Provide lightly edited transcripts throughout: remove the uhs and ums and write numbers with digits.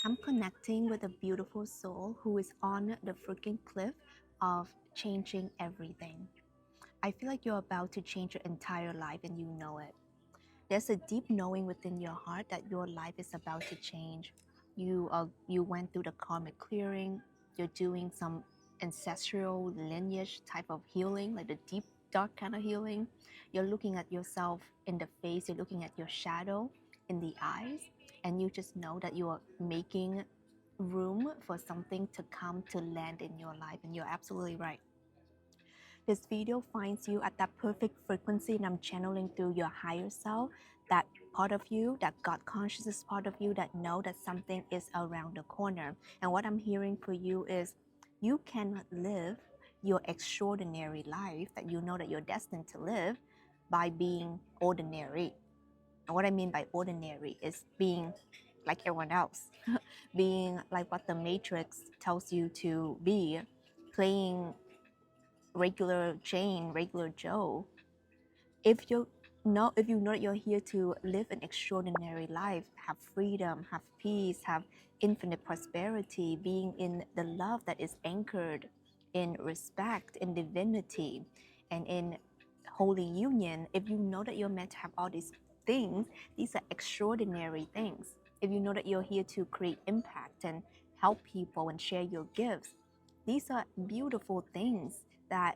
I'm connecting with a beautiful soul who is on the freaking cliff of changing everything. I feel like you're about to change your entire life and you know it. There's a deep knowing within your heart that your life is about to change. You went through the karmic clearing. You're doing some ancestral lineage type of healing, like the deep dark kind of healing. You're looking at yourself in the face. You're looking at your shadow in the eyes, and you just know that you are making room for something to come to land in your life. And you're absolutely right. This video finds you at that perfect frequency, and I'm channeling through your higher self, that part of you, that God consciousness part of you that know that something is around the corner. And what I'm hearing for you is you cannot live your extraordinary life that you know that you're destined to live by being ordinary. And what I mean by ordinary is being like everyone else, being like what the Matrix tells you to be, playing regular Jane, regular Joe. If you know that you're here to live an extraordinary life, have freedom, have peace, have infinite prosperity, being in the love that is anchored in respect, in divinity, and in holy union, if you know that you're meant to have all these things, these are extraordinary things. If you know that you're here to create impact and help people and share your gifts, these are beautiful things that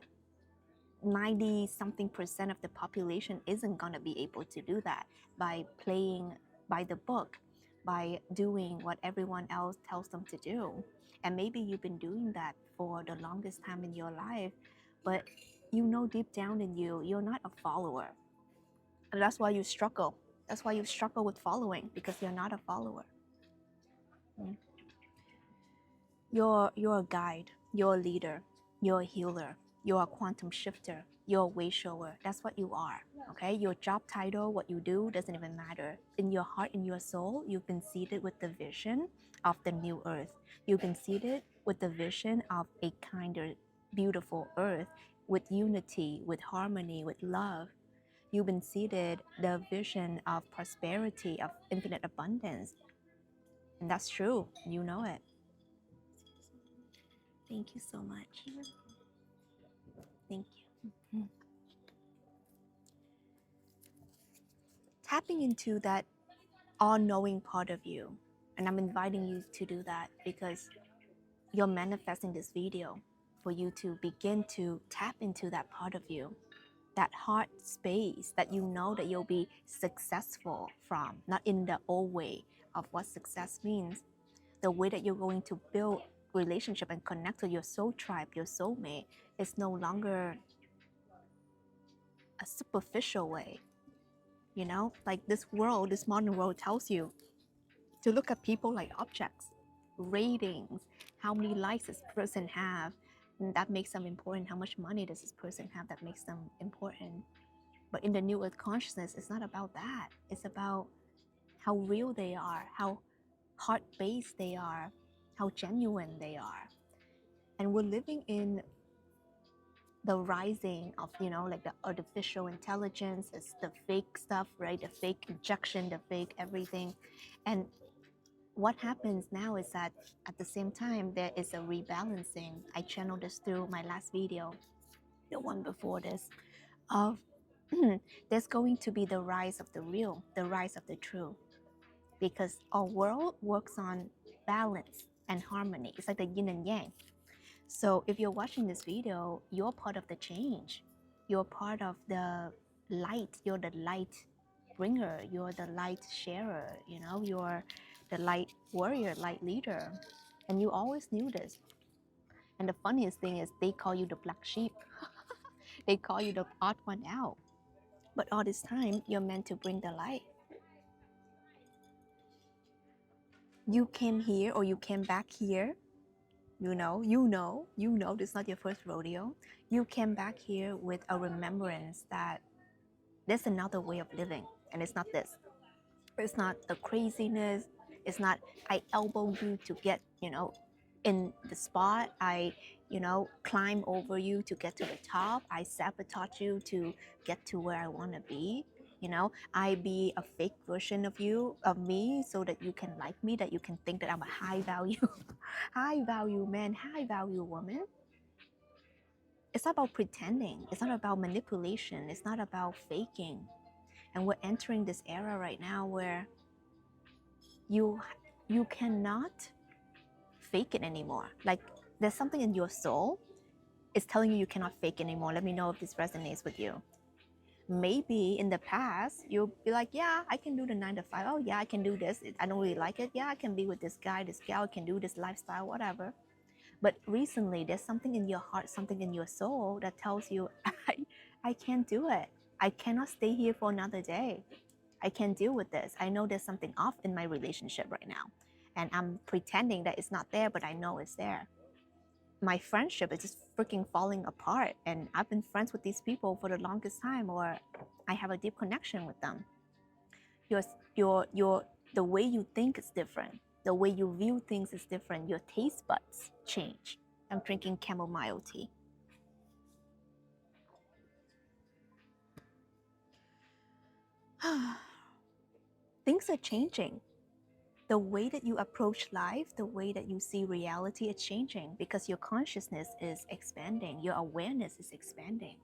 90 something percent of the population isn't going to be able to do that by playing by the book, by doing what everyone else tells them to do. And maybe you've been doing that for the longest time in your life, but you know deep down in you, you're not a follower. And that's why you struggle. That's why you struggle with following, because you're not a follower. You're a guide, you're a leader, you're a healer, you're a quantum shifter, you're a way shower. That's what you are, okay? Your job title, what you do, doesn't even matter. In your heart, in your soul, you've been seated with the vision of the new earth. You've been seated with the vision of a kinder, beautiful earth with unity, with harmony, with love. You've been seated the vision of prosperity, of infinite abundance. And that's true. You know it. Thank you so much. Thank you. Tapping into that all-knowing part of you. And I'm inviting you to do that because you're manifesting this video for you to begin to tap into that part of you, that heart space that you know that you'll be successful from, not in the old way of what success means, the way that you're going to build relationship and connect to your soul tribe, your soulmate, is no longer a superficial way. You know, like this world, this modern world tells you to look at people like objects, ratings, how many likes this person have, and that makes them important. How much money does this person have that makes them important? But in the New Earth consciousness, it's not about that. It's about how real they are, how heart-based they are, how genuine they are. And we're living in the rising of, like the artificial intelligence. It's the fake stuff, right? The fake injection, the fake everything. And what happens now is that at the same time, there is a rebalancing. I channeled this through my last video, the one before this, of there's going to be the rise of the real, the rise of the true, because our world works on balance and harmony. It's like the yin and yang. So if you're watching this video, you're part of the change. You're part of the light. You're the light bringer. You're the light sharer. You're the light warrior, light leader. And you always knew this. And the funniest thing is they call you the black sheep. They call you the odd one out. But all this time, you're meant to bring the light. You came here, or you came back here. You know, this is not your first rodeo. You came back here with a remembrance that there's another way of living, and it's not this. It's not the craziness. It's not, I elbow you to get, in the spot. I, climb over you to get to the top. I sabotage you to get to where I want to be. I be a fake version of me, so that you can like me, that you can think that I'm a high value high value man, high value woman. It's not about pretending, it's not about manipulation, it's not about faking. And we're entering this era right now where you cannot fake it anymore. Like, there's something in your soul, it's telling you cannot fake anymore. Let me know if this resonates with you. Maybe in the past you'll be like, yeah, I can do the 9 to 5. Oh yeah, I can do this. I don't really like it. Yeah, I can be with this guy, this gal, I can do this lifestyle, whatever. But recently there's something in your heart, something in your soul that tells you, I can't do it. I cannot stay here for another day. I can't deal with this. I know there's something off in my relationship right now, and I'm pretending that it's not there, but I know it's there. My friendship is just freaking falling apart, and I've been friends with these people for the longest time, or I have a deep connection with them. Your the way you think is different. The way you view things is different. Your taste buds change. I'm drinking chamomile tea. Things are changing. The way that you approach life, the way that you see reality is changing, because your consciousness is expanding, your awareness is expanding.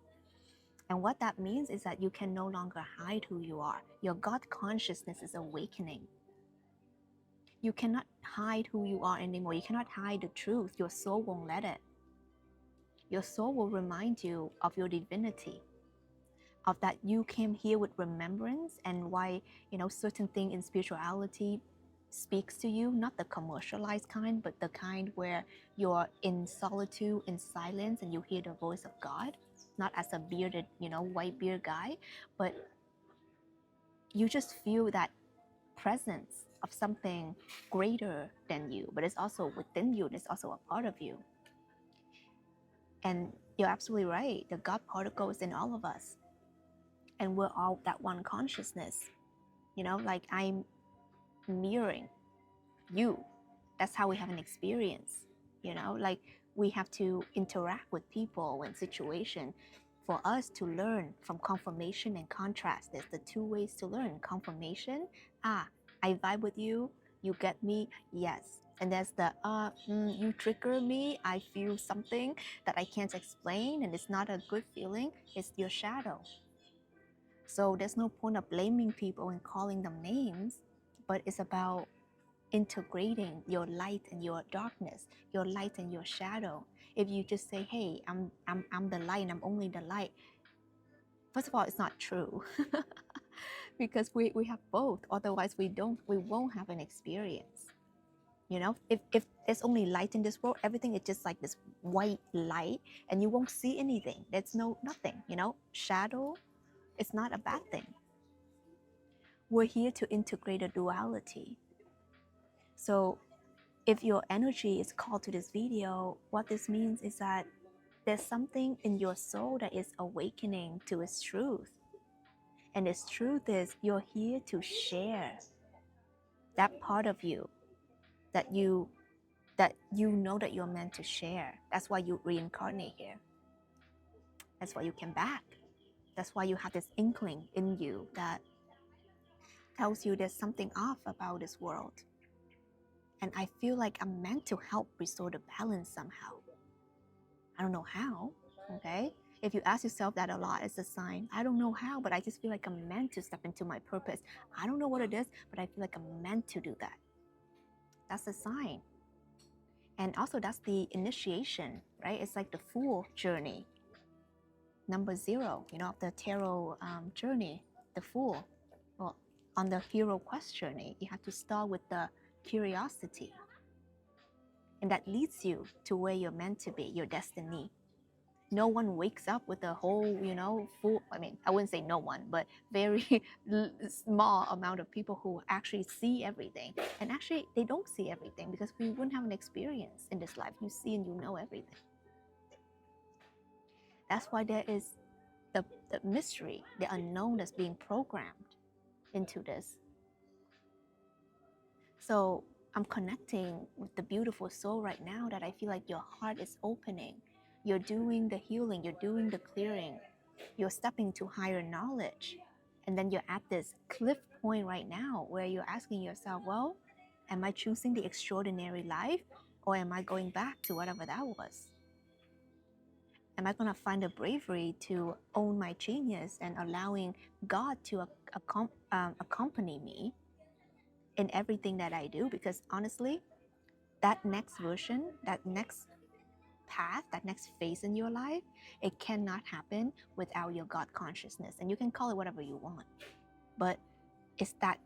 And what that means is that you can no longer hide who you are. Your God consciousness is awakening. You cannot hide who you are anymore. You cannot hide the truth. Your soul won't let it. Your soul will remind you of your divinity, of that you came here with remembrance, and why, certain thing in spirituality speaks to you, not the commercialized kind, but the kind where you're in solitude, in silence, and you hear the voice of God, not as a bearded, white beard guy, but you just feel that presence of something greater than you, but it's also within you, and it's also a part of you. And you're absolutely right. The God particle is in all of us, and we're all that one consciousness. Like, I'm mirroring you. That's how we have an experience. Like, we have to interact with people and situation for us to learn from confirmation and contrast. There's the two ways to learn. Confirmation, I vibe with you, you get me, yes. And there's the you trigger me, I feel something that I can't explain, and it's not a good feeling. It's your shadow. So there's no point of blaming people and calling them names, but it's about integrating your light and your darkness, your light and your shadow. If you just say, hey, I'm the light and I'm only the light, first of all, it's not true. Because we have both. Otherwise we won't have an experience. If there's only light in this world, everything is just like this white light, and you won't see anything. There's nothing. Shadow, it's not a bad thing. We're here to integrate a duality. So if your energy is called to this video, what this means is that there's something in your soul that is awakening to its truth. And its truth is, you're here to share that part of you that you know that you're meant to share. That's why you reincarnate here. That's why you came back. That's why you have this inkling in you that tells you there's something off about this world. And I feel like I'm meant to help restore the balance somehow. I don't know how, okay? If you ask yourself that a lot, it's a sign. I don't know how, but I just feel like I'm meant to step into my purpose. I don't know what it is, but I feel like I'm meant to do that. That's a sign. And also, that's the initiation, right? It's like the Fool journey. Number 0, of the tarot journey, the Fool. Well, on the Hero Quest journey, you have to start with the curiosity. And that leads you to where you're meant to be, your destiny. No one wakes up with a whole, full, I wouldn't say no one, but very small amount of people who actually see everything. And actually, they don't see everything, because we wouldn't have an experience in this life. You see and you know everything. That's why there is the mystery, the unknown that's being programmed into this. So I'm connecting with the beautiful soul right now, that I feel like your heart is opening. You're doing the healing, you're doing the clearing, you're stepping to higher knowledge. And then you're at this cliff point right now where you're asking yourself, well, am I choosing the extraordinary life, or am I going back to whatever that was? Am I going to find the bravery to own my genius and allowing God to accompany me in everything that I do? Because honestly, that next version, that next path, that next phase in your life, it cannot happen without your God consciousness. And you can call it whatever you want, but it's that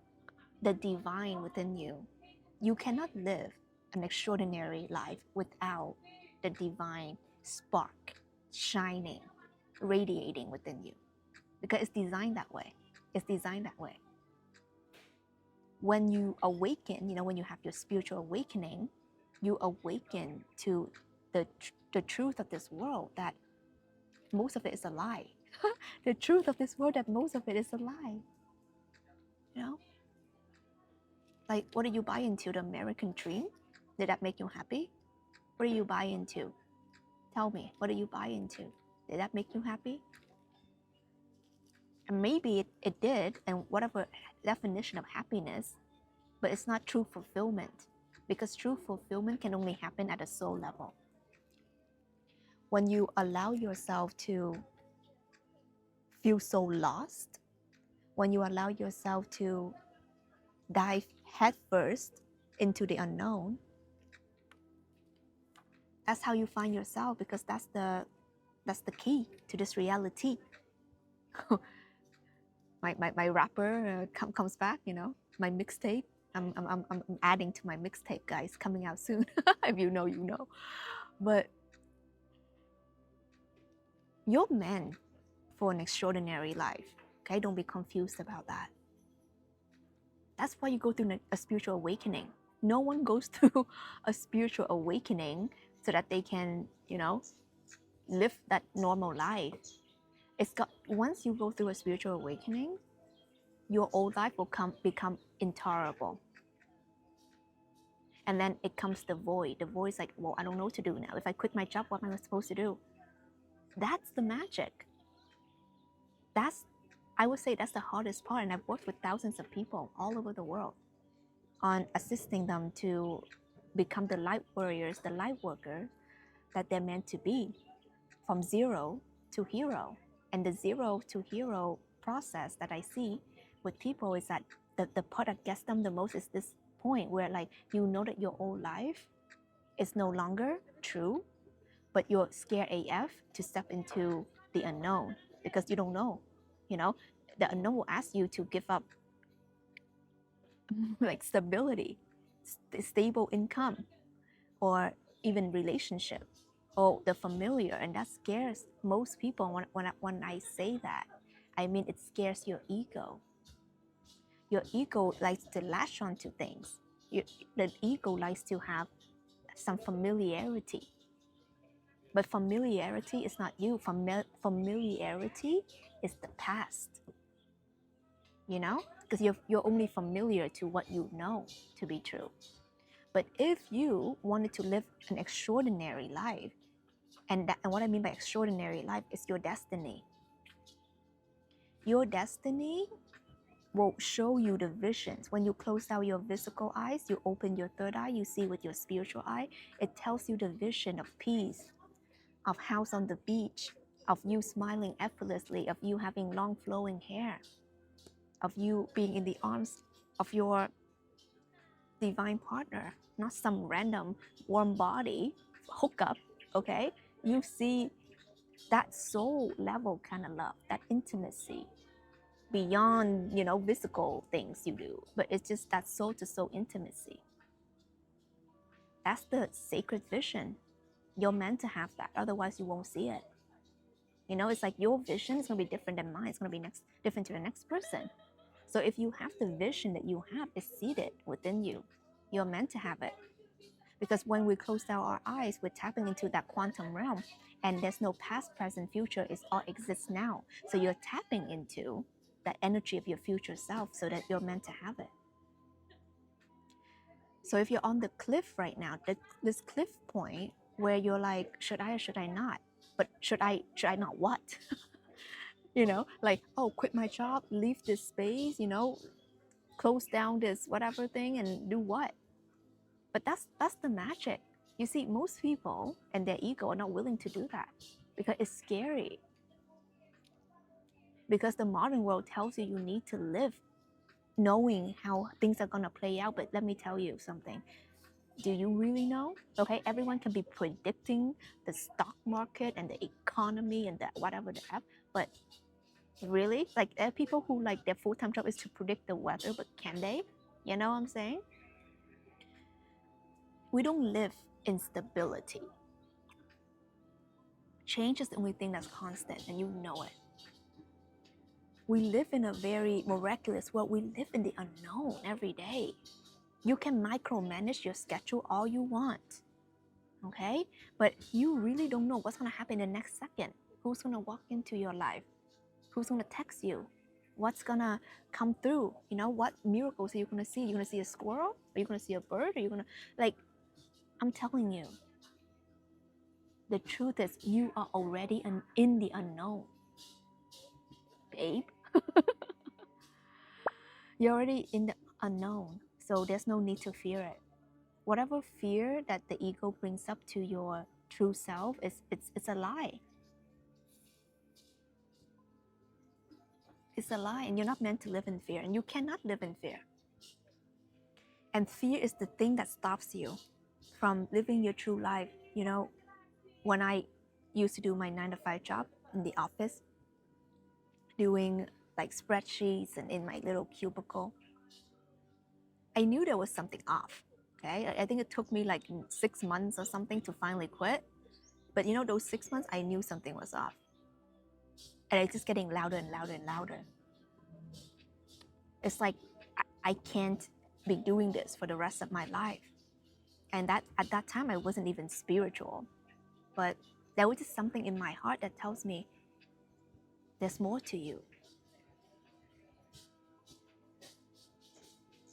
the divine within you. You cannot live an extraordinary life without the divine spark shining, radiating within you, because it's designed that way. It's designed that way. When you awaken, when you have your spiritual awakening, you awaken to the truth of this world, that most of it is a lie. The truth of this world, that most of it is a lie. Like, what do you buy into? The American dream? Did that make you happy? What do you buy into? Tell me, what do you buy into? Did that make you happy? And maybe it did, and whatever definition of happiness, but it's not true fulfillment, because true fulfillment can only happen at a soul level. When you allow yourself to feel so lost, when you allow yourself to dive headfirst into the unknown, that's how you find yourself, because that's the key to this reality. my rapper comes back, my mixtape. I'm adding to my mixtape, guys, coming out soon. If you know, you know. But you're meant for an extraordinary life. Okay, don't be confused about that. That's why you go through a spiritual awakening. No one goes through a spiritual awakening so that they can, live that normal life. Once you go through a spiritual awakening, your old life will become intolerable. And then it comes the void. The void is like, well, I don't know what to do now. If I quit my job, what am I supposed to do? That's the magic. I would say that's the hardest part. And I've worked with thousands of people all over the world on assisting them to become the light warriors, the light workers that they're meant to be, from zero to hero. And the zero to hero process that I see with people is that the part that gets them the most is this point where, like, that your old life is no longer true, but you're scared AF to step into the unknown because you don't know. The unknown will ask you to give up like stability, stable income, or even relationship, or the familiar, and that scares most people. When I say that, I mean it scares your ego. Your ego likes to latch onto things. The ego likes to have some familiarity. But familiarity is not you. Familiarity is the past. Because you're only familiar to what you know to be true. But if you wanted to live an extraordinary life, and what I mean by extraordinary life is your destiny. Your destiny will show you the visions. When you close down your physical eyes, you open your third eye, you see with your spiritual eye. It tells you the vision of peace, of house on the beach, of you smiling effortlessly, of you having long flowing hair, of you being in the arms of your divine partner, not some random warm body hookup, okay? You see that soul level kind of love, that intimacy beyond, physical things you do, but it's just that soul to soul intimacy. That's the sacred vision. You're meant to have that, otherwise you won't see it. It's like your vision is going to be different than mine. It's going to be different to the next person. So if you have the vision that you have is seated within you, you're meant to have it. Because when we close down our eyes, we're tapping into that quantum realm, and there's no past, present, future. It all exists now. So you're tapping into that energy of your future self so that you're meant to have it. So if you're on the cliff right now, this cliff point where you're like, should I or should I not? But should I not what? Like, oh, quit my job, leave this space, close down this whatever thing and do what? But that's the magic. You see, most people and their ego are not willing to do that because it's scary. Because the modern world tells you you need to live knowing how things are going to play out. But let me tell you something. Do you really know? Okay, everyone can be predicting the stock market and the economy and the whatever the app, but really, like, there are people who like their full-time job is to predict the weather, but can they? You know what I'm saying? We don't live in stability. Change is the only thing that's constant, and you know it. We live in a very miraculous world. We live in the unknown every day. You can micromanage your schedule all you want, okay? But you really don't know what's going to happen in the next second. Who's going to walk into your life? Who's going to text you? What's going to come through? What miracles are you going to see? You're going to see a squirrel? Are you going to see a bird? Are you going to, like, I'm telling you, the truth is you are already in the unknown, babe. You're already in the unknown, so there's no need to fear it. Whatever fear that the ego brings up to your true self it's a lie. It's a lie, and you're not meant to live in fear, and you cannot live in fear. And fear is the thing that stops you from living your true life. When I used to do my 9 to 5 job in the office, doing like spreadsheets and in my little cubicle, I knew there was something off. Okay, I think it took me like 6 months or something to finally quit. But those 6 months, I knew something was off. And it's just getting louder and louder and louder. It's like I can't be doing this for the rest of my life. And that at that time, I wasn't even spiritual. But there was just something in my heart that tells me there's more to you.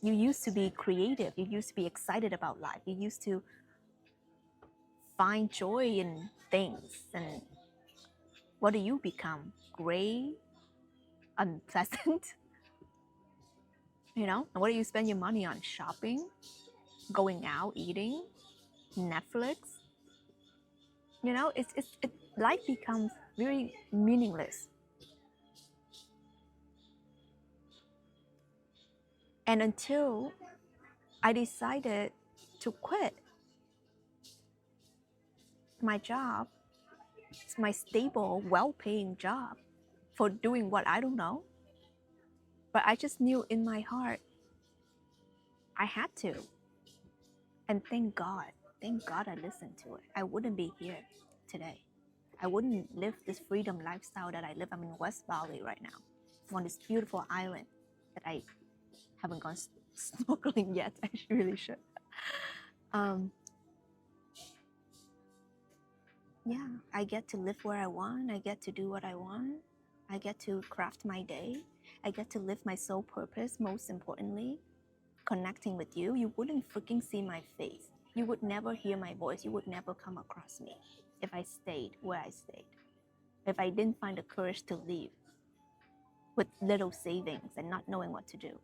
You used to be creative. You used to be excited about life. You used to find joy in things. And what do you become? Gray? Unpleasant? And what do you spend your money on? Shopping? Going out? Eating? Netflix? Life becomes very meaningless. And until I decided to quit my job, it's my stable, well-paying job, for doing what I don't know. But I just knew in my heart I had to. And thank God I listened to it. I wouldn't be here today. I wouldn't live this freedom lifestyle that I live. I'm in West Bali right now, on this beautiful island that I haven't gone snorkeling yet. I really should. Yeah, I get to live where I want. I get to do what I want. I get to craft my day. I get to live my soul purpose, most importantly, connecting with you. You wouldn't freaking see my face. You would never hear my voice. You would never come across me if I stayed where I stayed. If I didn't find the courage to leave with little savings and not knowing what to do.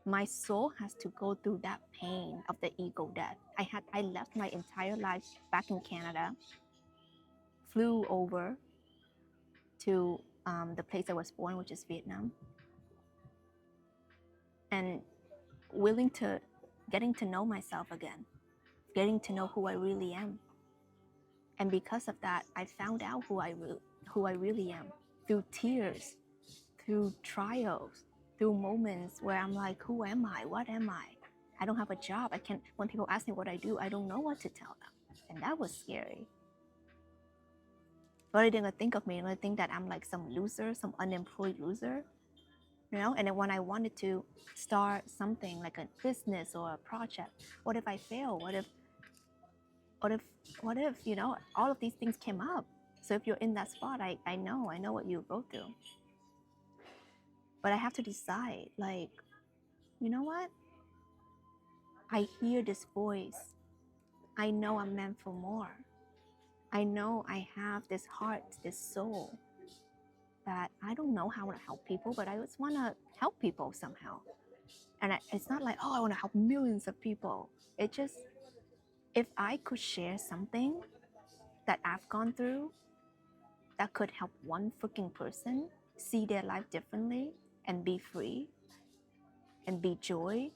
My soul has to go through that pain of the ego death. I left my entire life back in Canada, flew over to the place I was born, which is Vietnam, and getting to know myself again, getting to know who I really am. And because of that, I found out who I really am through tears, through trials, through moments where I'm like, who am I? What am I? I don't have a job. When people ask me what I do, I don't know what to tell them. And that was scary. What are they gonna think of me? They're gonna think that I'm like some loser, some unemployed loser, And then when I wanted to start something like a business or a project, what if I fail? What if all of these things came up? So if you're in that spot, I know what you go through. But I have to decide, like, you know what? I hear this voice. I know I'm meant for more. I know I have this heart, this soul. that I don't know how to help people, but I just want to help people somehow. And it's not like, oh, I want to help millions of people. It just, if I could share something that I've gone through that could help one freaking person see their life differently and be free and be joy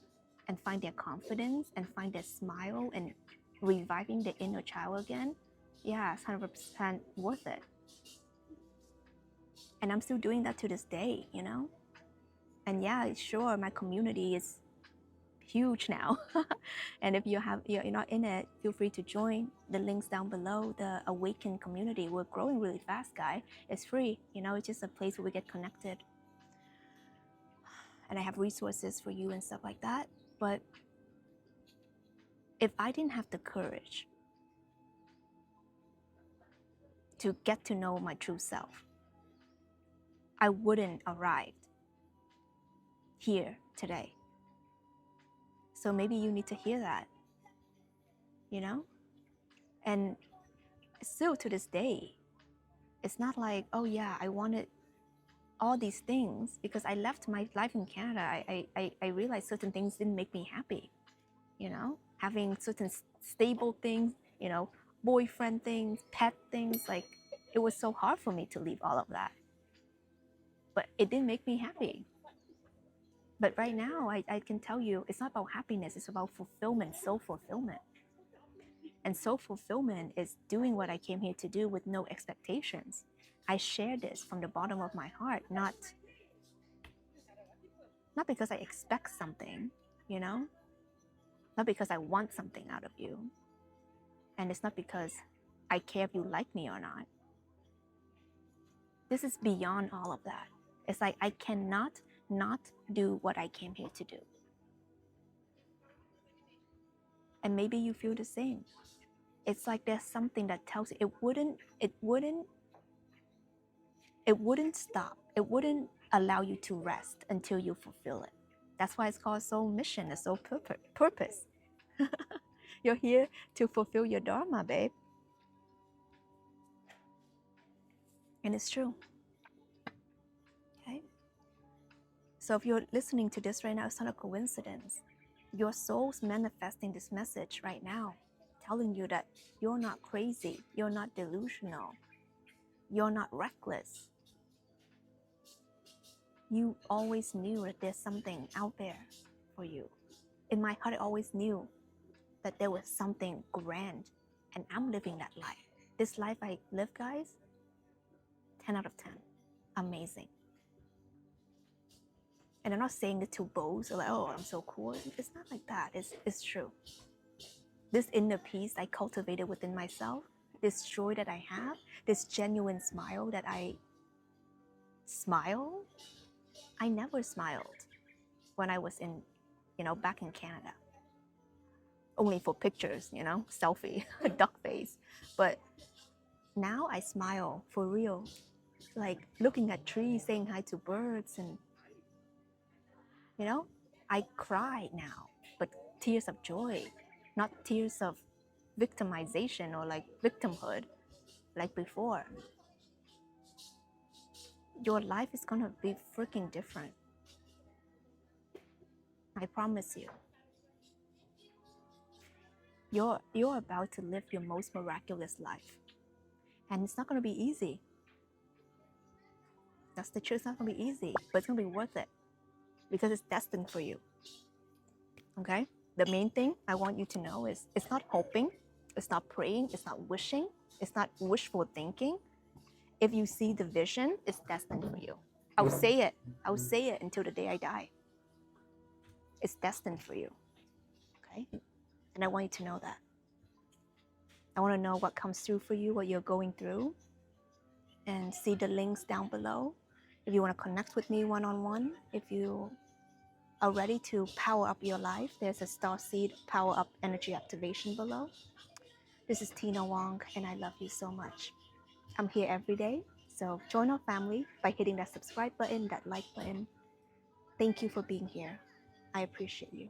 and find their confidence and find their smile and reviving the inner child again, yeah, it's 100% worth it. And I'm still doing that to this day, you know? And yeah, sure, my community is huge now. And if you're not in it, feel free to join. The links down below, the Awaken community. We're growing really fast, guy. It's free, you know, it's just a place where we get connected. And I have resources for you and stuff like that. But if I didn't have the courage to get to know my true self, I wouldn't arrive here today. So maybe you need to hear that, you know? And still to this day, it's not like, oh yeah, I wanted all these things because I left my life in Canada. I realized certain things didn't make me happy, you know? Having certain stable things, you know, boyfriend things, pet things, like it was so hard for me to leave all of that. But it didn't make me happy. But right now, I can tell you, it's not about happiness, it's about fulfillment, soul fulfillment. And soul fulfillment is doing what I came here to do with no expectations. I share this from the bottom of my heart, not because I expect something, you know? Not because I want something out of you. And it's not because I care if you like me or not. This is beyond all of that. It's like I cannot not do what I came here to do. And maybe you feel the same. It's like there's something that tells you it wouldn't stop. It wouldn't allow you to rest until you fulfill it. That's why it's called soul mission, a soul purpose. You're here to fulfill your dharma, babe. And it's true. Okay? So if you're listening to this right now, it's not a coincidence. Your soul's manifesting this message right now, telling you that you're not crazy, you're not delusional, you're not reckless. You always knew that there's something out there for you. In my heart, I always knew that there was something grand, and I'm living that life. This life I live, guys, 10 out of 10. Amazing. And I'm not saying it to boast or like, oh, I'm so cool. It's not like that. It's true. This inner peace I cultivated within myself, this joy that I have, this genuine smile that I smile, I never smiled when I was in, back in Canada. Only for pictures, selfie, duck face. But now I smile for real. Like looking at trees, saying hi to birds, and I cry now, but tears of joy, not tears of victimization or like victimhood like before. Your life is gonna be freaking different. I promise you. You're about to live your most miraculous life. And it's not gonna be easy. That's the truth, it's not gonna be easy, but it's gonna be worth it because it's destined for you. Okay? The main thing I want you to know is it's not hoping, it's not praying, it's not wishing, it's not wishful thinking. If you see the vision, it's destined for you. I'll say it until the day I die. It's destined for you. Okay? And I want you to know that. I want to know what comes through for you, what you're going through, and see the links down below. If you want to connect with me one-on-one, if you are ready to power up your life, there's a Starseed Power Up Energy Activation below. This is Tina Wong, and I love you so much. I'm here every day, so join our family by hitting that subscribe button, that like button. Thank you for being here. I appreciate you.